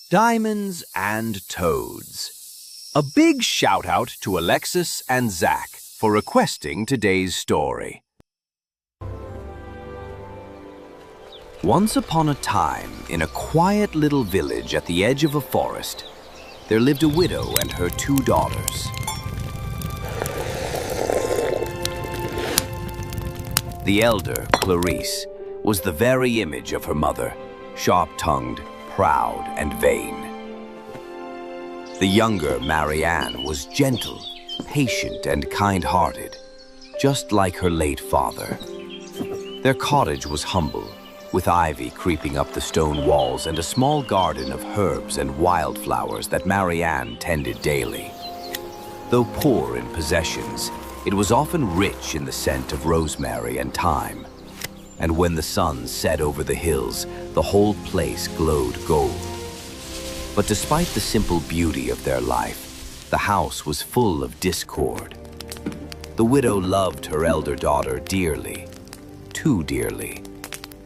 Diamonds and Toads. A big shout out to Alexis and Zach for requesting today's story. Once upon a time, in a quiet little village at the edge of a forest, there lived a widow and her 2 daughters. The elder, Clarice, was the very image of her mother, sharp-tongued, proud, and vain. The younger, Marianne, was gentle, patient, and kind-hearted, just like her late father. Their cottage was humble, with ivy creeping up the stone walls and a small garden of herbs and wildflowers that Marianne tended daily. Though poor in possessions, it was often rich in the scent of rosemary and thyme. And when the sun set over the hills, the whole place glowed gold. But despite the simple beauty of their life, the house was full of discord. The widow loved her elder daughter dearly, too dearly,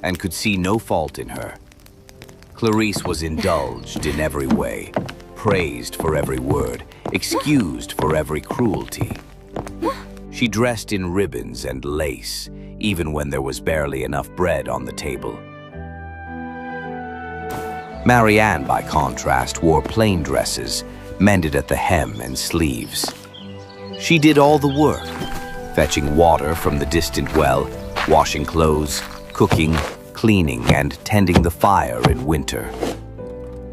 and could see no fault in her. Clarice was indulged in every way, praised for every word, excused for every cruelty. She dressed in ribbons and lace, even when there was barely enough bread on the table. Marianne, by contrast, wore plain dresses, mended at the hem and sleeves. She did all the work, fetching water from the distant well, washing clothes, cooking, cleaning, and tending the fire in winter.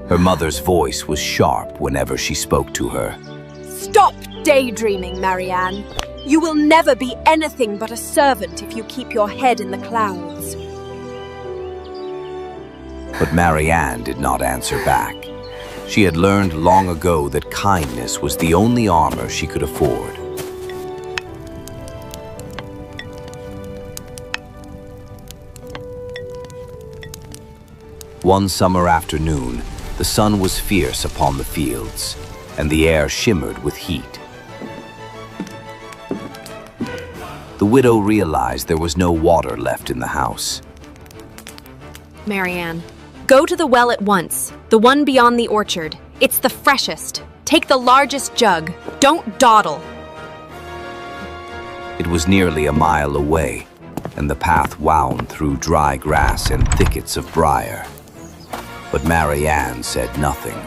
Her mother's voice was sharp whenever she spoke to her. Stop daydreaming, Marianne. You will never be anything but a servant if you keep your head in the clouds. But Marianne did not answer back. She had learned long ago that kindness was the only armor she could afford. One summer afternoon, the sun was fierce upon the fields, and the air shimmered with heat. The widow realized there was no water left in the house. Marianne, go to the well at once, the one beyond the orchard. It's the freshest. Take the largest jug. Don't dawdle. It was nearly a mile away, and the path wound through dry grass and thickets of briar. But Marianne said nothing.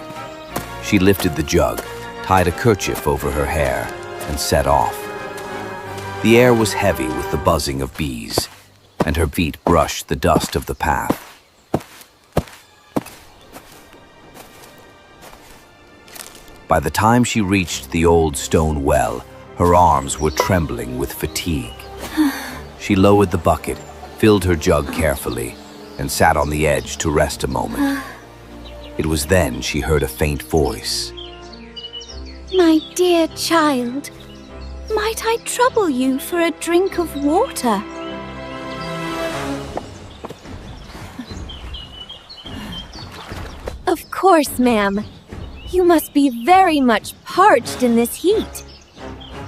She lifted the jug, tied a kerchief over her hair, and set off. The air was heavy with the buzzing of bees, and her feet brushed the dust of the path. By the time she reached the old stone well, her arms were trembling with fatigue. She lowered the bucket, filled her jug carefully, and sat on the edge to rest a moment. It was then she heard a faint voice. My dear child, might I trouble you for a drink of water? Of course, ma'am. You must be very much parched in this heat.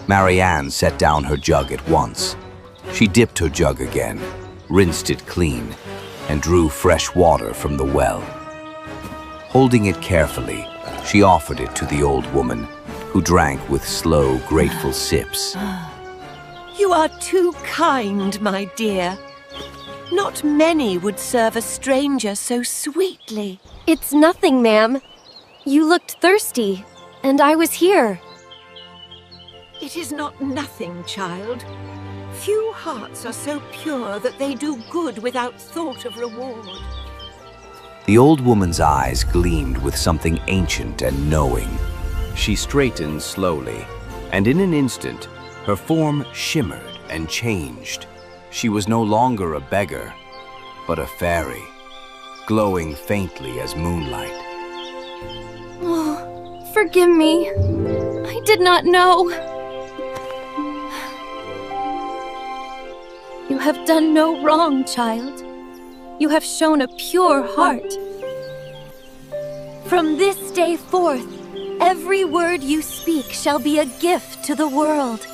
Marianne set down her jug at once. She dipped her jug again, rinsed it clean, and drew fresh water from the well. Holding it carefully, she offered it to the old woman, who drank with slow, grateful sips. You are too kind, my dear. Not many would serve a stranger so sweetly. It's nothing, ma'am. You looked thirsty, and I was here. It is not nothing, child. Few hearts are so pure that they do good without thought of reward. The old woman's eyes gleamed with something ancient and knowing. She straightened slowly, and in an instant, her form shimmered and changed. She was no longer a beggar, but a fairy, glowing faintly as moonlight. Oh, forgive me. I did not know. You have done no wrong, child. You have shown a pure heart. From this day forth, every word you speak shall be a gift to the world.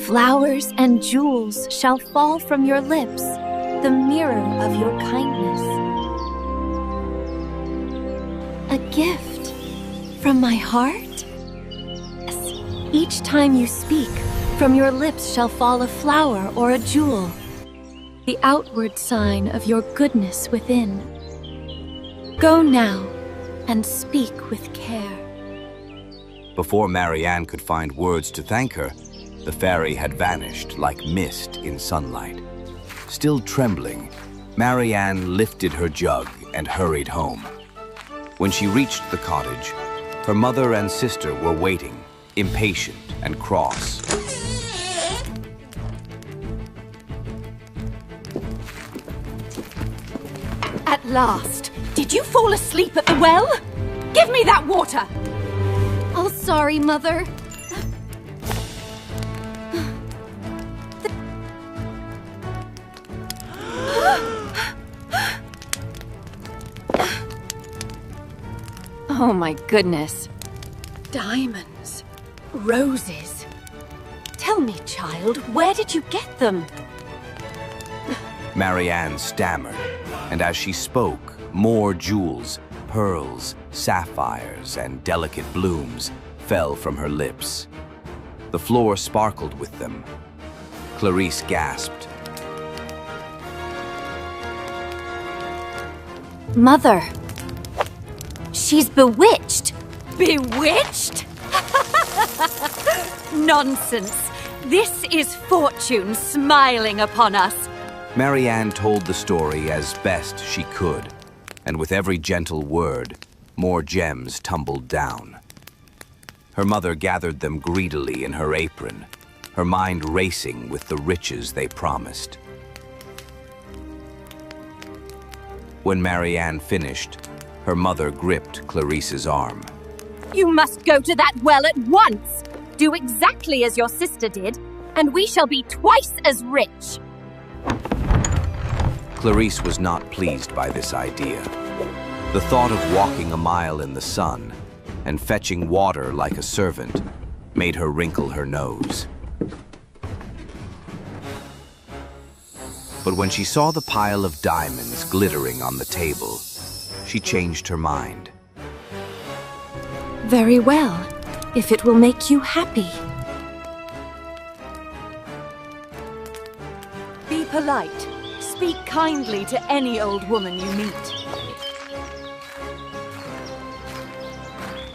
Flowers and jewels shall fall from your lips, the mirror of your kindness. A gift from my heart? Yes. Each time you speak, from your lips shall fall a flower or a jewel, the outward sign of your goodness within. Go now and speak with care. Before Marianne could find words to thank her, the fairy had vanished like mist in sunlight. Still trembling, Marianne lifted her jug and hurried home. When she reached the cottage, her mother and sister were waiting, impatient and cross. At last! Did you fall asleep at the well? Give me that water! Oh, sorry, Mother. Oh my goodness. Diamonds. Roses. Tell me, child, where did you get them? Marianne stammered, and as she spoke, more jewels, pearls, sapphires, and delicate blooms fell from her lips. The floor sparkled with them. Clarice gasped. Mother, she's bewitched. Bewitched? Nonsense. This is fortune smiling upon us. Marianne told the story as best she could, and with every gentle word, more gems tumbled down. Her mother gathered them greedily in her apron, her mind racing with the riches they promised. When Marianne finished, her mother gripped Clarice's arm. You must go to that well at once. Do exactly as your sister did, and we shall be twice as rich. Clarice was not pleased by this idea. The thought of walking a mile in the sun and fetching water like a servant made her wrinkle her nose. But when she saw the pile of diamonds glittering on the table, she changed her mind. Very well, if it will make you happy. Be polite. Speak kindly to any old woman you meet.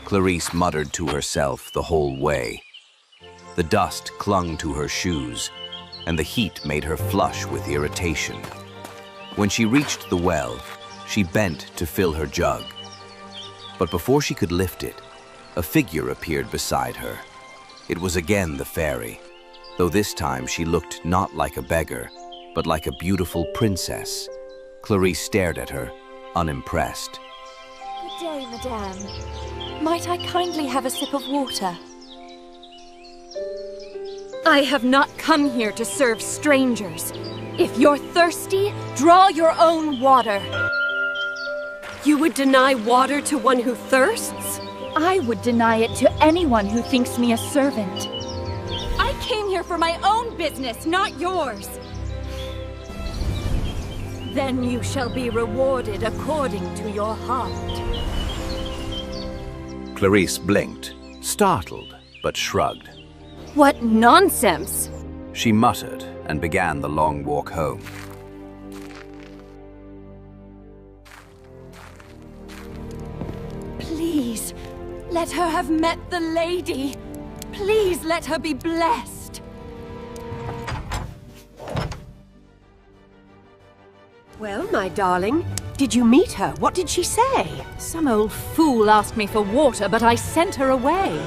Clarice muttered to herself the whole way. The dust clung to her shoes, and the heat made her flush with irritation. When she reached the well, she bent to fill her jug. But before she could lift it, a figure appeared beside her. It was again the fairy, though this time she looked not like a beggar, but like a beautiful princess. Clarice stared at her, unimpressed. Good day, madame. Might I kindly have a sip of water? I have not come here to serve strangers. If you're thirsty, draw your own water. You would deny water to one who thirsts? I would deny it to anyone who thinks me a servant. I came here for my own business, not yours. Then you shall be rewarded according to your heart. Clarice blinked, startled, but shrugged. What nonsense! She muttered and began the long walk home. Please, let her have met the lady. Please let her be blessed. Well, my darling, did you meet her? What did she say? Some old fool asked me for water, but I sent her away.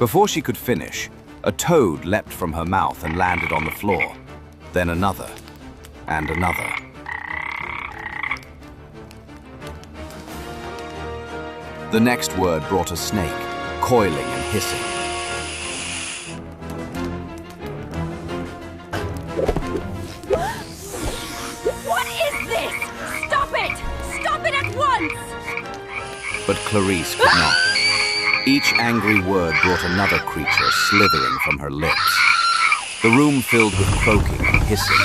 Before she could finish, a toad leapt from her mouth and landed on the floor. Then another, and another. The next word brought a snake, coiling and hissing. What is this? Stop it! Stop it at once! But Clarice could not. Each angry word brought another creature slithering from her lips. The room filled with croaking and hissing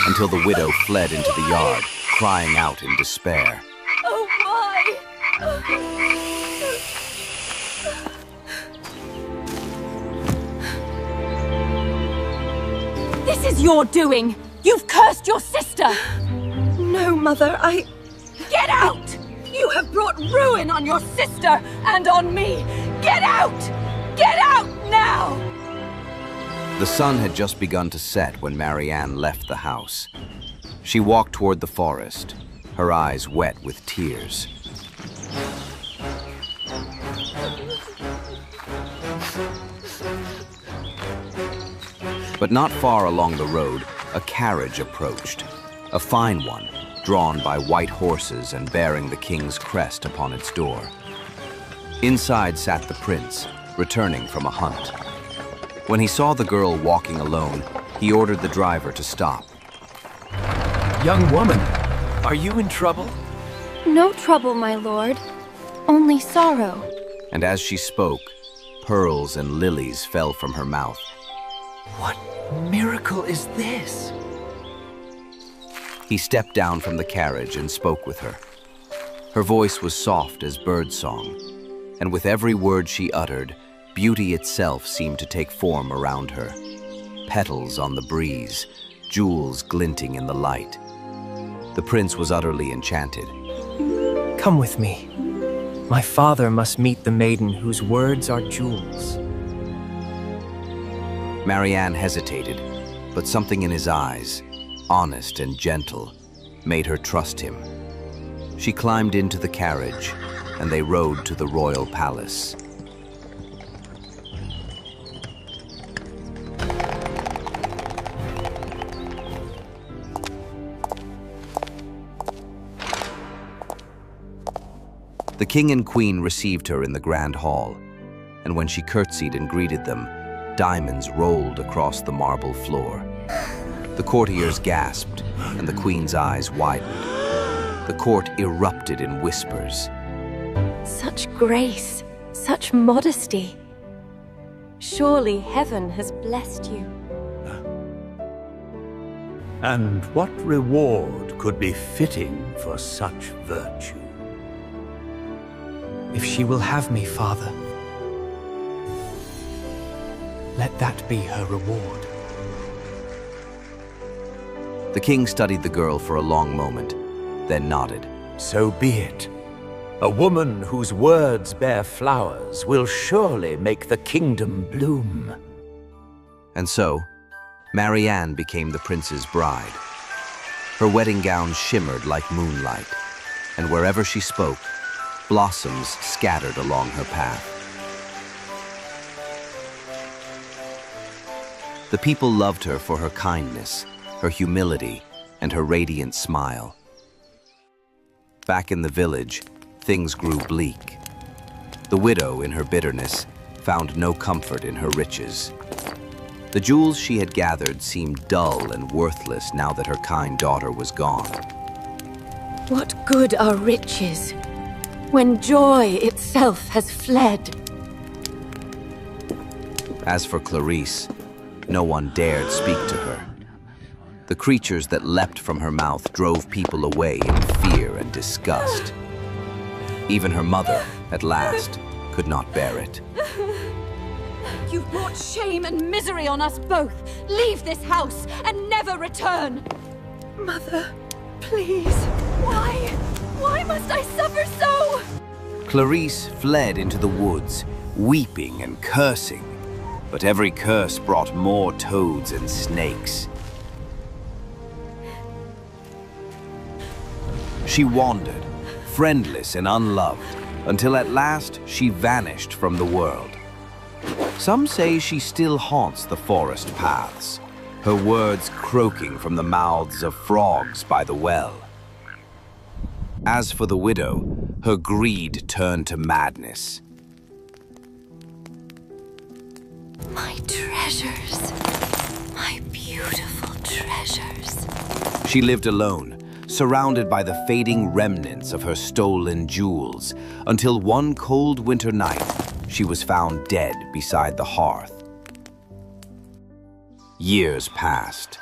until the widow fled into the yard, crying out in despair. Oh, why? This is your doing! You've cursed your sister! No, Mother, Get out! You have brought ruin on your sister and on me! Get out! Get out now! The sun had just begun to set when Marianne left the house. She walked toward the forest, her eyes wet with tears. But not far along the road, a carriage approached, a fine one, drawn by white horses and bearing the king's crest upon its door. Inside sat the prince, returning from a hunt. When he saw the girl walking alone, he ordered the driver to stop. Young woman, are you in trouble? No trouble, my lord. Only sorrow. And as she spoke, pearls and lilies fell from her mouth. What miracle is this? He stepped down from the carriage and spoke with her. Her voice was soft as birdsong, and with every word she uttered, beauty itself seemed to take form around her. Petals on the breeze, jewels glinting in the light. The prince was utterly enchanted. Come with me. My father must meet the maiden whose words are jewels. Marianne hesitated, but something in his eyes, honest and gentle, made her trust him. She climbed into the carriage, and they rode to the royal palace. The king and queen received her in the grand hall, and when she curtsied and greeted them, diamonds rolled across the marble floor. The courtiers gasped, and the queen's eyes widened. The court erupted in whispers. Such grace, such modesty. Surely heaven has blessed you. And what reward could be fitting for such virtue? If she will have me, father, let that be her reward. The king studied the girl for a long moment, then nodded. So be it. A woman whose words bear flowers will surely make the kingdom bloom. And so, Marianne became the prince's bride. Her wedding gown shimmered like moonlight, and wherever she spoke, blossoms scattered along her path. The people loved her for her kindness, her humility, and her radiant smile. Back in the village, things grew bleak. The widow, in her bitterness, found no comfort in her riches. The jewels she had gathered seemed dull and worthless now that her kind daughter was gone. What good are riches when joy itself has fled? As for Clarice, no one dared speak to her. The creatures that leapt from her mouth drove people away in fear and disgust. Even her mother, at last, could not bear it. You've brought shame and misery on us both. Leave this house and never return. Mother, please. Why? Why must I suffer so? Clarice fled into the woods, weeping and cursing. But every curse brought more toads and snakes. She wandered, friendless and unloved, until at last she vanished from the world. Some say she still haunts the forest paths, her words croaking from the mouths of frogs by the well. As for the widow, her greed turned to madness. My treasures. My beautiful treasures. She lived alone, surrounded by the fading remnants of her stolen jewels, until one cold winter night, she was found dead beside the hearth. Years passed.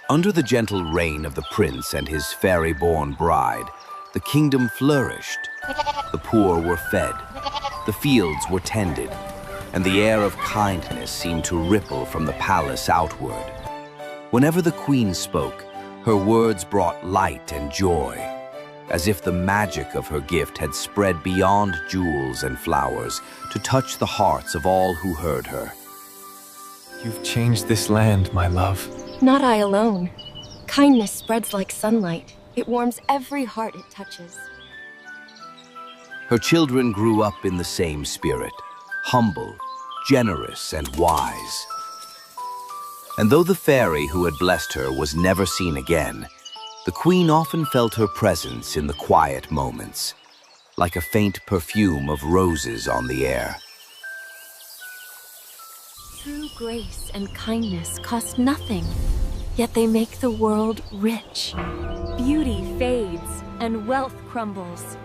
Under the gentle reign of the prince and his fairy-born bride, the kingdom flourished, The poor were fed, the fields were tended, and the air of kindness seemed to ripple from the palace outward. Whenever the queen spoke, her words brought light and joy, as if the magic of her gift had spread beyond jewels and flowers to touch the hearts of all who heard her. You've changed this land, my love. Not I alone. Kindness spreads like sunlight. It warms every heart it touches. Her children grew up in the same spirit, humble, generous, and wise. And though the fairy who had blessed her was never seen again, the queen often felt her presence in the quiet moments, like a faint perfume of roses on the air. True grace and kindness cost nothing, yet they make the world rich. Beauty fades and wealth crumbles,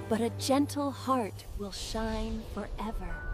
but a gentle heart will shine forever.